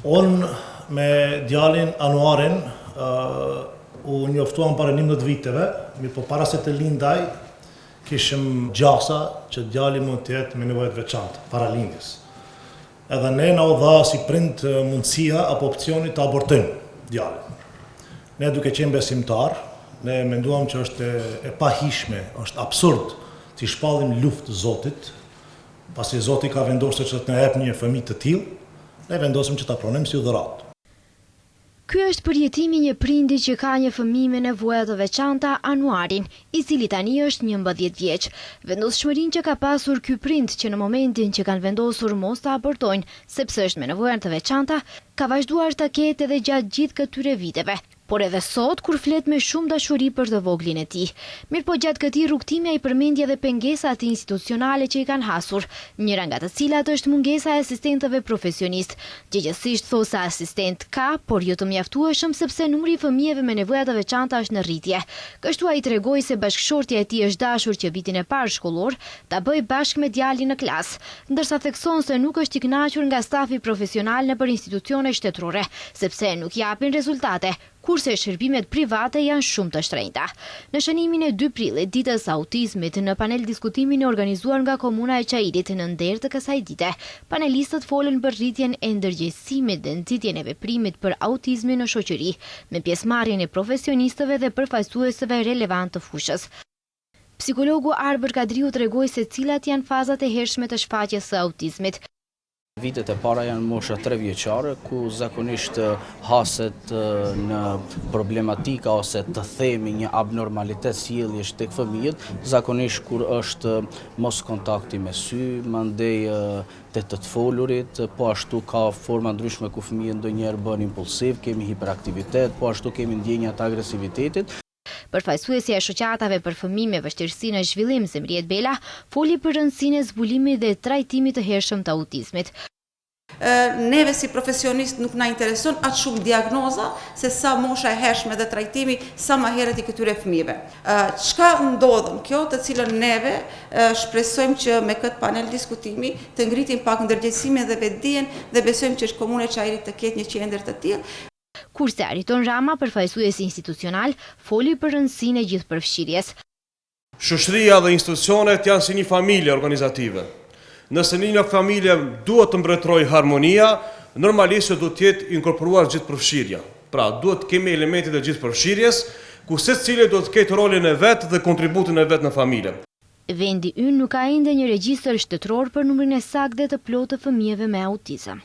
Unë me djalin Anuarin u njoftuam para 11 viteve, po para se të lindaj kishim gjasa që djali mund të jetë me nevojat veçanta, para lindjes. Edhe ne na u dha si prind mundësia apo opcioni të abortojmë djalin. Ne duke qenë besimtar, ne menduam që është e pahishme, është absurd të shpallim luftë Zotit, pasi Zoti ka vendosur që të na jep një fëmijë të tillë, ne vendosim që ta pranojmë si dhuratë. Ky është përjetimi një prindi që ka një fëmijë me nevoja të veçanta, Anuarin, i cili tani është 11 vjeç. Vendosshmërinë që ka pasur ky prind që në momentin që kanë vendosur mos ta abortojnë, sepse është me nevoja të veçanta, ka vazhduar ta ketë edhe gjatë gjithë këtyre viteve. Por edhe sot, kur flet me shumë dashuri për të voglin e tij. Mirë po gjatë këtij rrugtimi ai përmendi edhe pengesat institucionale që i kanë hasur, njëra nga të cilat është mungesa e asistentëve profesionist. Gjithsesi thosë asistent ka, por jo të mjaftueshëm sepse numri i fëmijëve me nevoja të veçanta është në rritje. Kështu ai tregoi se bashkëshortja e tij është dashur që vitin e parë shkollor ta bëjë bashkë me djalin në klasë, ndërsa thekson se nuk është i kënaqur nga stafi profesional nëpër institucione shtetërore, sepse nuk japin rezultate, kurse shërbimet private janë shumë të shtrenjta. Në shënimin e 2 prillit, ditës autizmit, në panel diskutimin e organizuar nga Komuna e Çajirit në nder të kësaj dite, panelistët folën për rritjen e ndërgjegjësimit dhe nxitjen e veprimit për autizmin në shoqëri, me pjesëmarrjen e profesionistëve dhe përfaqësuesve relevant të fushës. Psikologu Arbër Kadriu tregoi se cilat janë fazat e hershme të shfaqjes së autizmit. Vitet e para janë mosha 3 vjeçare, ku zakonisht haset në problematika ose të themi një abnormalitet sjelljesh tek fëmijët, zakonisht kur është mos kontakti me sy, mandej të folurit, po ashtu ka forma ndryshme ku fëmijët ndonjëherë bëhen impulsiv, kemi hiperaktivitet, po ashtu kemi ndjenja të agresivitetit. Përfaqësuesja e shoqatave për fëmijë me vështirësi në zhvillim, Zemriet Bela, foli për rëndësinë e zbulimit dhe trajtimit të hershëm të autizmit. Neve si profesionist nuk na intereson atë shumë diagnoza se sa mosha e hershme dhe trajtimi sa më herët i këtyre fëmijëve. Çka ndodhen kjo, të cilën neve shpresojmë që me këtë panel diskutimi të ngritim pak ndërgjegjësimin dhe vetdijen dhe besojmë që Komuna e Çajirit të ketë një qendër të tillë. Kurse Ariton Rama, përfaqësues institucional, foli për rëndësinë e gjithëpërfshirjes. Shoqëria dhe institucionet janë si një familje organizative. Nëse një familje duhet të mbretërojë harmonia, normalisht duhet të jetë inkorporuar gjithëpërfshirja. Pra, duhet të kemi elementet e gjithëpërfshirjes, ku secili duhet të ketë rolin e vet dhe kontributin e vet në familje. Vendi ynë nuk ka ende një regjistër shtetëror për numrin e saktë të plotë të fëmijëve me autizëm.